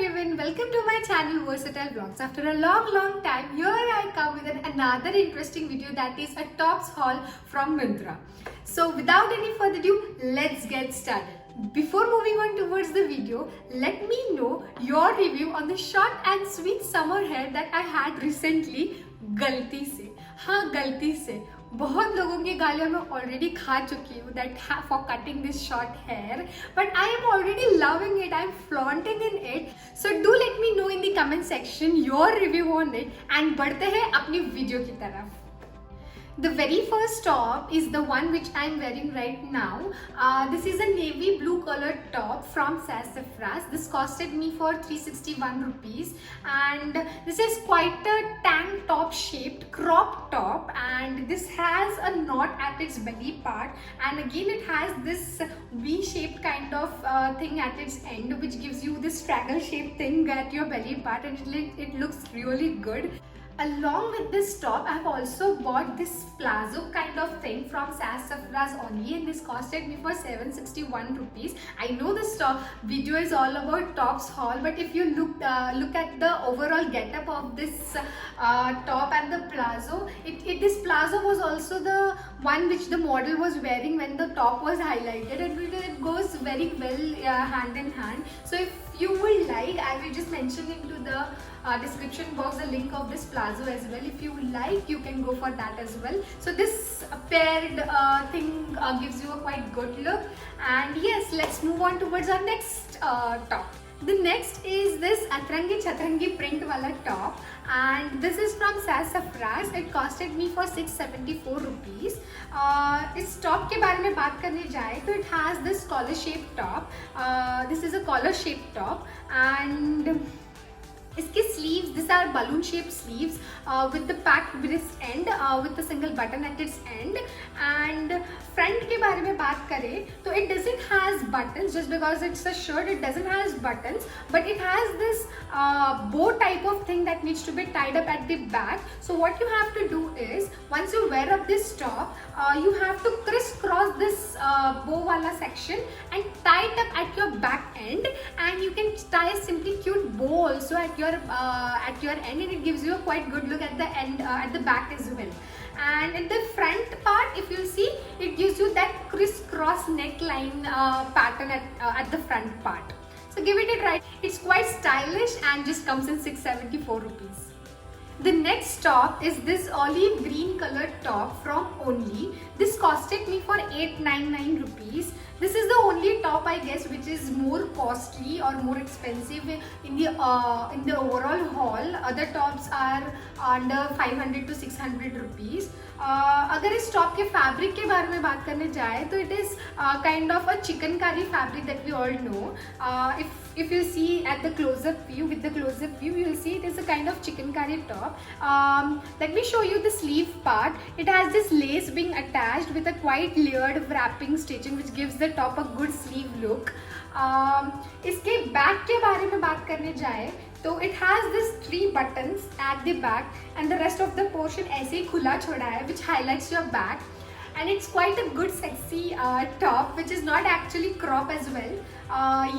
everyone, welcome to my channel Versatile Vlogs. After a long time, here I come with another interesting video, that is a tops haul from Myntra. So without any further ado, let's get started. Before moving on towards the video, let me know your review on the short and sweet summer hair that I had recently. गलती से, हाँ गलती से बहुत लोगों की गालियाँ मैं ऑलरेडी खा चुकी हूँ that for cutting this short hair, but I am already loving it. I am flaunting in it. So do let me know in the comment section your review on it and बढ़ते हैं अपनी video की तरफ. The very first top is the one which I am wearing right now. This is a navy blue colored top from Sassafras. This costed me for 361 rupees, and this is quite a tank top shaped crop top, and this has a knot at its belly part, and again it has this V shaped kind of thing at its end, which gives you this triangle shaped thing at your belly part, and it looks really good. Along with this top, I have also bought this plazo kind of thing from Sassafras only, and this costed me for 761 rupees. I know this top video is all about tops haul, but if you look at the overall getup of this top and the plazo, this plazo was also the one which the model was wearing when the top was highlighted, and it goes very well hand in hand. So if you would like, I will just mention into the description box the link of this plazo as well. If you like, you can go for that as well. So this paired thing gives you a quite good look. And yes, let's move on towards our next top. The next is this Atrangi Chatrangi print wala top, and this is from Sassafras. It costed me for 674 rupees. इस top के बारे में बात करने जाए तो it has this collar shaped top. This is a collar shaped top, and इसके sleeves, these are balloon shaped sleeves with the packed wrist end with a single button at its end. And front के बारे में बात करें तो it doesn't has buttons, just because it's a shirt it doesn't has buttons, but it has this bow type of thing that needs to be tied up at the back. So what you have to do is, once you wear up this top, you have to crisscross this bow wala section and tie it up at your back end, and you can tie a simply cute bow also at your end, and it gives you a quite good look at the end, at the back as well. And in the front part, if you see, it gives you that crisscross neckline pattern at the front part. So give it a try. It's quite stylish and just comes in 674 rupees. The next top is this olive green colored top from Only. This costed me for 899 rupees. This is the only top, I guess, which is more costly or more expensive in the overall haul. Other tops are under 500 to 600 rupees. अगर इस top के fabric के बारे में बात करने जाए तो it is kind of a chikanकारी fabric that we all know. If you see at the close-up view, with the close-up view, you will see it is a kind of chikanकारी top. Let me show you the sleeve part. It has this lace being attached with a quite layered wrapping stitching, which gives the top a good sleeve look. इसके back के बारे में बात करने जाए तो it has this 3 buttons at the back, and the rest of the portion ऐसे ही खुला छोड़ा है, which highlights your back, and it's quite a good sexy top which is not actually crop as well.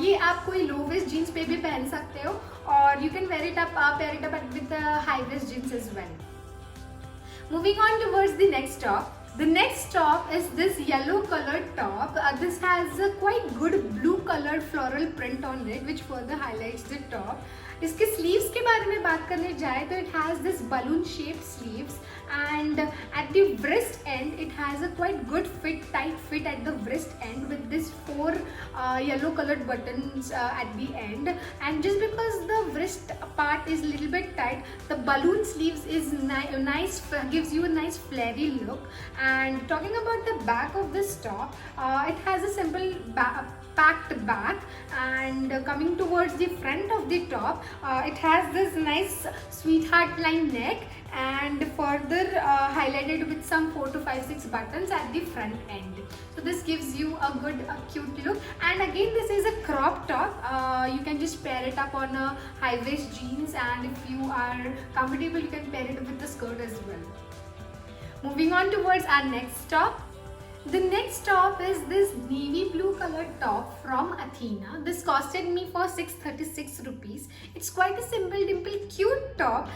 ये आप कोई low waist jeans पे भी पहन सकते हो, और you can pair it up with the high waist jeans as well. Moving on towards the next top. The next top is this yellow colored top. This has a quite good blue colored floral print on it, which further highlights the top. इसके sleeves के बारे में बात करने जाए तो it has this balloon shaped sleeves, and at the wrist end it has a quite good fit, tight fit at the wrist end with this 4 yellow colored buttons at the end. And just because the wrist part is a little bit tight, the balloon sleeves is nice, gives you a nice flary look. And talking about the back of this top, it has a simple packed back, and coming towards the front of the top, it has this nice sweetheart line neck, and further highlighted with some 4 to 5, 6 buttons at the front end. So this gives you a good cute look. And again, this is a crop top. You can just pair it up on a high waist jeans, and if you are comfortable, you can pair it with the skirt as well. Moving on towards our next top. The next top is this navy blue colored top from Athena. This costed me for 636 rupees. It's quite a simple dimple cute top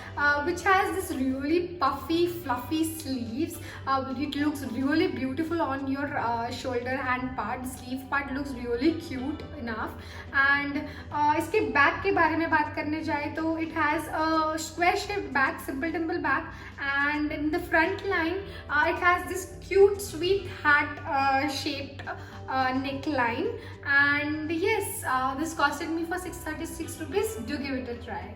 which has this really puffy fluffy sleeves. It looks really beautiful on your shoulder hand part. The sleeve part looks really cute enough. And इसके back के बारे में बात करने जाए तो it has a square shaped back, simple dimple back, and in the front line it has this cute sweet hat shaped neckline. And yes, this costed me for 636 rupees. Do give it a try.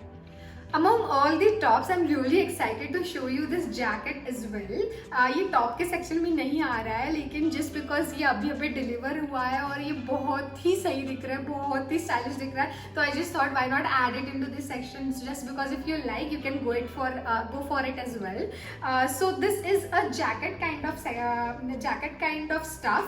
Among all the tops, I'm really excited to show you this jacket as well. ये top के section में नहीं आ रहा है, लेकिन just because ये अभी अभी डिलीवर हुआ है और ये बहुत ही सही दिख रहा है, बहुत ही स्टाइलिश दिख रहा है, तो I just thought why not add it into this section, just because if you like you can go for it as well. So this is a jacket kind of stuff.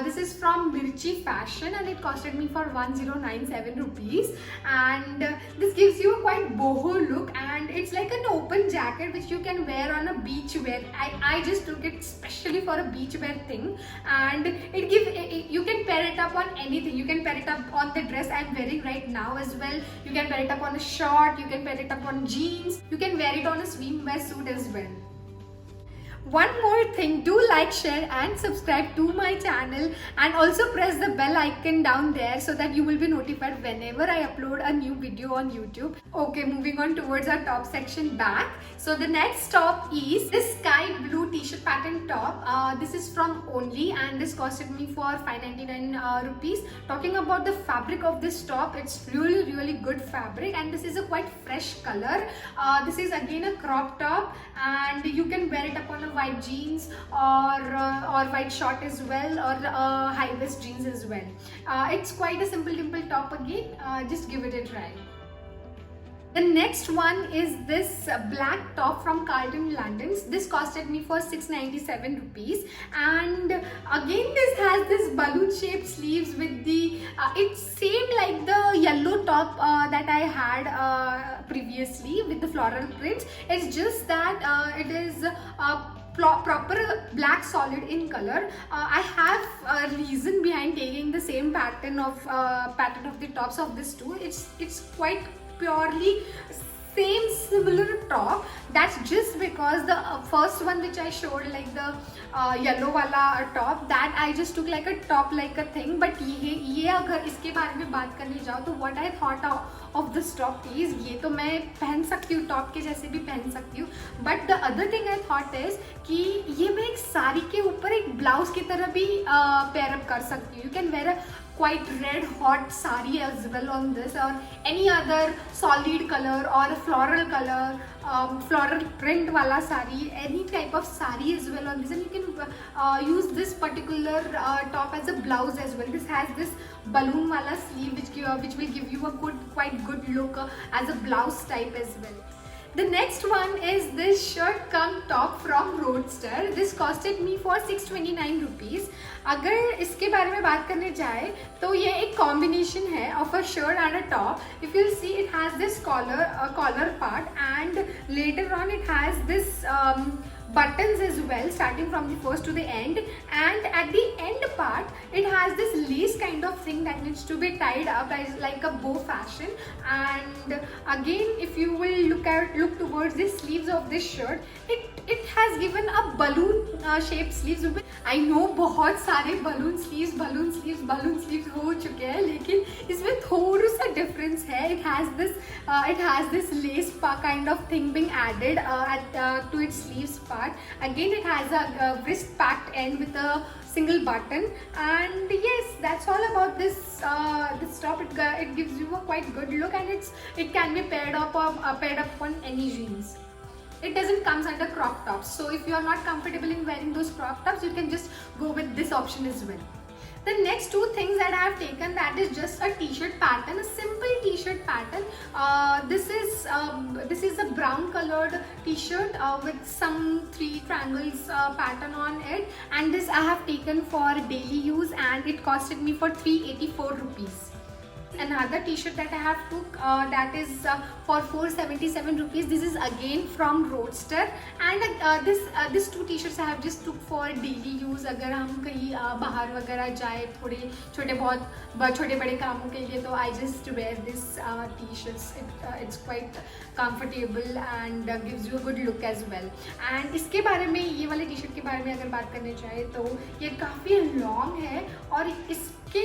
This is from Mirchi Fashion and it costed me for 1097 rupees. And this gives you a quite boho look, and it's like an open jacket which you can wear on a beach wear. I just took it specially for a beach wear thing, and you can pair it up on anything. You can pair it up on the dress I'm wearing right now as well. You can pair it up on a short, you can pair it up on jeans, you can wear it on a swimwear suit as well. One more thing, do like, share and subscribe to my channel, and also press the bell icon down there so that you will be notified whenever I upload a new video on YouTube. Okay, moving on towards our top section back. So the next top is this sky blue t-shirt pattern top. This is from Only and this costed me for 599 rupees. Talking about the fabric of this top, it's really good fabric, and this is a quite fresh color. This is again a crop top, and you can wear it up on a white jeans or white short as well, or high waist jeans as well. It's quite a simple dimple top again. Just give it a try. The next one is this black top from Carlton London. This costed me for 697 rupees, and again this has this balloon shaped sleeves with the it's same like the yellow top that I had previously with the floral prints. It's just that it is proper black solid in color. I have a reason behind taking the same pattern of the tops of this two. It's quite purely same similar top. That's just because the first one which I showed, like the yellow wala top, that I just took like a top like a thing. But ये अगर इसके बारे में बात करने जाओ तो what I thought of this top is, ये तो मैं पहन सकती हूँ, टॉप के जैसे भी पहन सकती हूँ. But the other thing I thought is कि ये मैं एक साड़ी के ऊपर एक ब्लाउज की तरह भी pair up कर सकती हूँ. You can wear a quite red hot sari as well on this, or any other solid color or a floral color, floral print wala sari, any type of sari as well on this, and you can use this particular top as a blouse as well. This has this balloon wala sleeve which will give you a quite good look as a blouse type as well. The next one is this shirt cum top from Roadster. This costed me for 629 rupees. अगर इसके बारे में बात करने जाए तो ये एक combination है of a shirt and a top. If you see, it has this collar part, and later on it has this buttons as well, starting from the first to the end, and at the end part it has this lace kind of thing that needs to be tied up as like a bow fashion. And again, if you will look towards the sleeves of this shirt, it has given a balloon shaped sleeves. I know बहुत सारे balloon sleeves हो चुके हैं, लेकिन इसमें थोड़ा सा difference है. It has this lace kind of thing being added to its sleeves part. Again, it has a wrist packed end with a single button, and yes, that's all about this top. It gives you a quite good look, and it can be paired up on any jeans. It doesn't comes under crop tops, so if you are not comfortable in wearing those crop tops, you can just go with this option as well. The next two things that I have taken, that is just a t-shirt pattern, a simple t-shirt pattern. This is a brown colored t-shirt with some 3 triangles pattern on it, and this I have taken for daily use, and it costed me for 384 rupees. Another t-shirt that I have took that is for 477 rupees. This is again from Roadster, and this two t-shirts I have just took for daily use. अगर हम कहीं बाहर वगैरह जाए थोड़े छोटे बड़े कामों के लिए, तो I just wear this t-shirts. It's quite comfortable and gives you a good look as well. And इसके बारे में, ये वाले टी-शर्ट के बारे में अगर बात करने चाहे तो ये काफ़ी लॉन्ग है, और इसके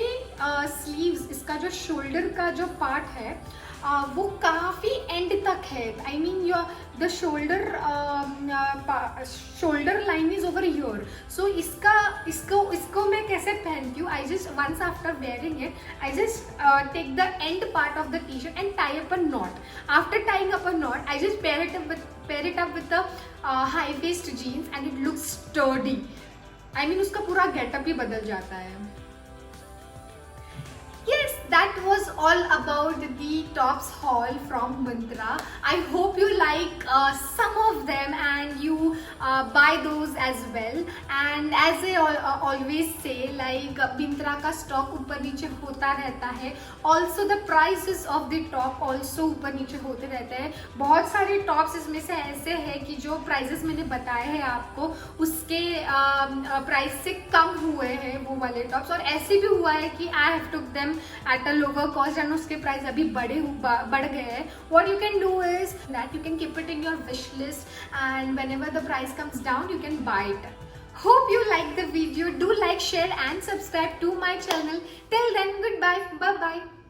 स्लीव्स, इसका जो शोल्डर का जो पार्ट है वो काफ़ी एंड तक है. I mean the shoulder line is over your. So इसको मैं कैसे पहनती हूँ, I just once after wearing it I just take the end part of the T shirt and tie up a knot. After tying up a knot I just pair it up with the high waist jeans and it looks sturdy. I mean उसका पूरा getup ही बदल जाता है. Yes, that was all about the tops haul from Myntra. I hope you like some of them and you buy those as well. And as I always say, like Myntra का stock ऊपर नीचे होता रहता है. Also the prices of the top also ऊपर नीचे होते रहते हैं. बहुत सारे tops इसमें से ऐसे हैं कि जो prices मैंने बताए हैं आपको उसके price से कम हुए हैं वो वाले tops, और ऐसे भी हुआ है कि I have took them at a lower cost and उसके प्राइस अभी बढ़ गए हैं. What you can do is that you can keep it in your wish list, and whenever the price comes down you can buy it. Hope you like the video. Do like, share and subscribe to my channel. Till then, goodbye. Bye bye.